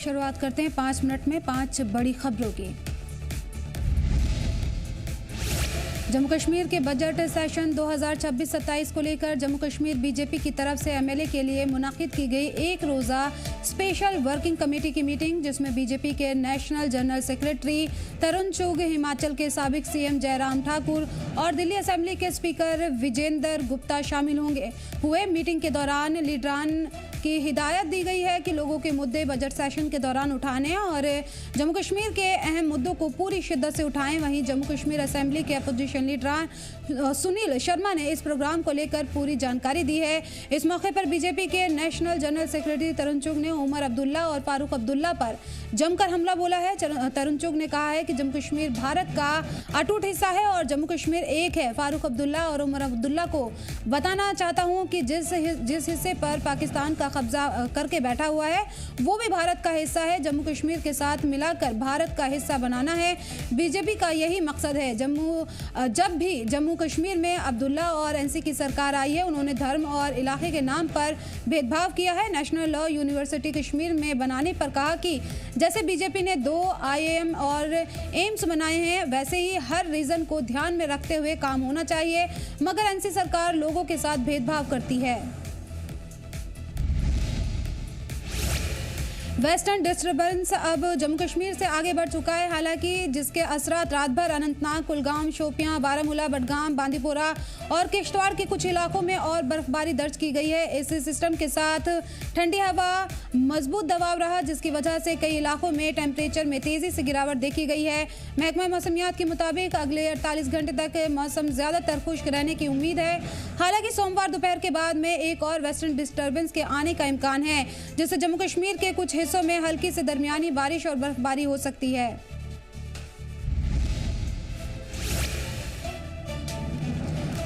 शुरुआत करते हैं 5 मिनट में 5 बड़ी खबरों की। जम्मू कश्मीर के बजट सेशन 2026-27 को लेकर जम्मू कश्मीर बीजेपी की तरफ से एमएलए के लिए मुनाकिद की गई एक रोज़ा स्पेशल वर्किंग कमेटी की मीटिंग, जिसमें बीजेपी के नेशनल जनरल सेक्रेटरी तरुण चुग, हिमाचल के साबिक सीएम जयराम ठाकुर और दिल्ली असेंबली के स्पीकर विजेंद्र गुप्ता शामिल हुए। मीटिंग के दौरान लीडरान की हिदायत दी गई है कि लोगों के मुद्दे बजट सेशन के दौरान उठाने और जम्मू कश्मीर के अहम मुद्दों को पूरी शिद्दत से उठाएं। वहीं जम्मू कश्मीर असेंबली के अपोजिशन लीडर सुनील शर्मा ने इस प्रोग्राम को लेकर पूरी जानकारी दी है। इस मौके पर बीजेपी के नेशनल जनरल सेक्रेटरी तरुण चुग ने उमर अब्दुल्ला और फारूक अब्दुल्ला पर जमकर हमला बोला है। तरुण चुग ने कहा है कि जम्मू कश्मीर भारत का अटूट हिस्सा है और जम्मू कश्मीर एक है। फारूक अब्दुल्ला और उमर अब्दुल्ला को बताना चाहता हूं कि जिस हिस्से पर पाकिस्तान का कब्जा करके बैठा हुआ है वो भी भारत का हिस्सा है। जम्मू कश्मीर के साथ मिलाकर भारत का हिस्सा बनाना है। बीजेपी का यही मकसद है। जब भी जम्मू कश्मीर में अब्दुल्ला और एनसी की सरकार आई है, उन्होंने धर्म और इलाके के नाम पर भेदभाव किया है। नेशनल लॉ यूनिवर्सिटी कश्मीर में बनाने पर कहा कि जैसे बीजेपी ने 2 IIM और एम्स बनाए हैं, वैसे ही हर रीजन को ध्यान में रखते हुए काम होना चाहिए, मगर एनसी सरकार लोगों के साथ भेदभाव करती है। वेस्टर्न डिस्टर्बेंस अब जम्मू कश्मीर से आगे बढ़ चुका है, हालांकि जिसके असरात रात भर अनंतनाग, कुलगाम, शोपियां, बारामूला, बडगाम, बांदीपोरा और किश्तवाड़ के कुछ इलाकों में और बर्फबारी दर्ज की गई है। इस सिस्टम के साथ ठंडी हवा, मजबूत दबाव रहा, जिसकी वजह से कई इलाकों में टेम्परेचर में तेजी से गिरावट देखी गई है। महकमा मौसमियात के मुताबिक अगले 48 घंटे तक मौसम ज्यादातर खुश्क रहने की उम्मीद है। हालांकि सोमवार दोपहर के बाद में एक और वेस्टर्न डिस्टर्बेंस के आने का इम्कान है, जिससे जम्मू कश्मीर के कुछ हिस्सों में हल्की से दरमियानी बारिश और बर्फबारी हो सकती है।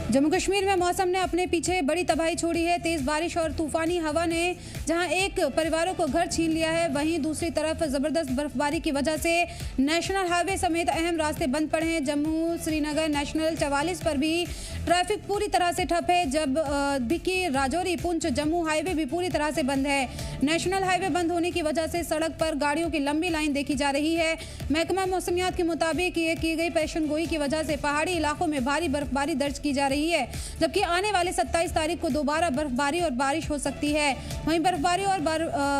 जम्मू कश्मीर में मौसम ने अपने पीछे बड़ी तबाही छोड़ी है। तेज बारिश और तूफानी हवा ने जहां एक परिवारों को घर छीन लिया है, वहीं दूसरी तरफ जबरदस्त बर्फबारी की वजह से नेशनल हाईवे समेत अहम रास्ते बंद पड़े हैं। जम्मू श्रीनगर नेशनल 44 पर भी ट्रैफिक पूरी तरह से ठप है, जबकि राजौरी पुंछ जम्मू हाईवे भी पूरी तरह से बंद है। नेशनल हाईवे बंद होने की वजह से सड़क पर गाड़ियों की लंबी लाइन देखी जा रही है। महकमा मौसमियात के मुताबिक ये की गई पेशन गोई की वजह से पहाड़ी इलाकों में भारी बर्फबारी दर्ज की जा रही है, जबकि आने वाले 27 तारीख को दोबारा बर्फबारी और बारिश हो सकती है। वहीं बर्फबारी और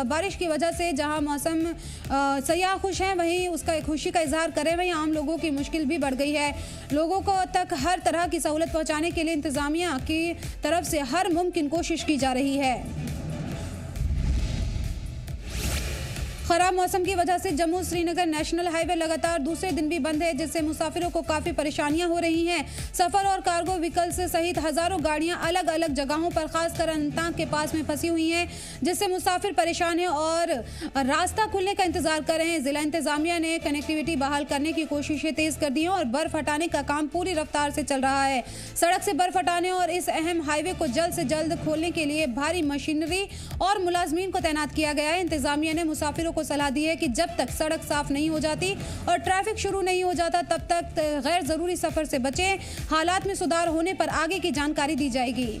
बारिश की वजह से जहां मौसम सयाह खुश हैं, वहीं उसका खुशी का इजहार करें, वहीं आम लोगों की मुश्किल भी बढ़ गई है। लोगों को तक हर तरह की सहूलत पहुंचाने के लिए इंतजामिया की तरफ से हर मुमकिन कोशिश की जा रही है। खराब मौसम की वजह से जम्मू श्रीनगर नेशनल हाईवे लगातार दूसरे दिन भी बंद है, जिससे मुसाफिरों को काफ़ी परेशानियां हो रही हैं। सफ़र और कार्गो व्हीकल्स सहित हज़ारों गाड़ियां अलग अलग जगहों पर, खासकर अनंतनाग के पास में फंसी हुई हैं, जिससे मुसाफिर परेशान हैं और रास्ता खुलने का इंतजार कर रहे हैं। ज़िला इंतज़ामिया ने कनेक्टिविटी बहाल करने की कोशिशें तेज़ कर दी हैं और बर्फ़ हटाने का काम पूरी रफ्तार से चल रहा है। सड़क से बर्फ़ हटाने और इस अहम हाईवे को जल्द से जल्द खोलने के लिए भारी मशीनरी और मुलाजमीन को तैनात किया गया है। इंतज़ामिया ने मुसाफिरों को सलाह दी है कि जब तक सड़क साफ नहीं हो जाती और ट्रैफिक शुरू नहीं हो जाता, तब तक गैर जरूरी सफर से बचें। हालात में सुधार होने पर आगे की जानकारी दी जाएगी।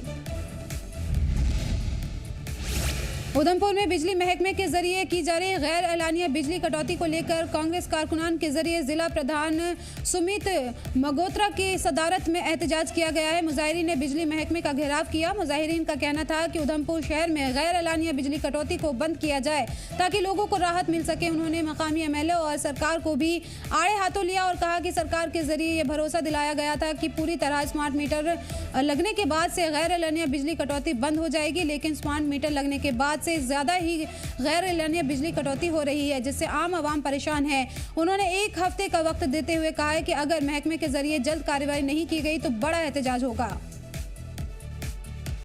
उधमपुर में बिजली महकमे के जरिए की जा रही गैर एलानिया बिजली कटौती को लेकर कांग्रेस कारकुनान के जरिए जिला प्रधान सुमित मगोत्रा की सदारत में एहतजाज किया गया है। मुजाहिरीन ने बिजली महकमे का घेराव किया। मुजाहिरीन का कहना था कि उधमपुर शहर में गैर एलानिया बिजली कटौती को बंद किया जाए ताकि लोगों को राहत मिल सके। उन्होंने मकामी MLA और सरकार को भी आड़े हाथों लिया और कहा कि सरकार के जरिए ये भरोसा दिलाया गया था कि पूरी तरह स्मार्ट मीटर लगने के बाद से गैर एलानिया बिजली कटौती बंद हो जाएगी, लेकिन स्मार्ट मीटर लगने के बाद से ज्यादा ही गैर एलानिया बिजली कटौती हो रही है, जिससे आम आवाम परेशान है। उन्होंने 1 हफ्ते का वक्त देते हुए कहा है कि अगर महकमे के जरिए जल्द कार्रवाई नहीं की गई तो बड़ा एहतजाज होगा।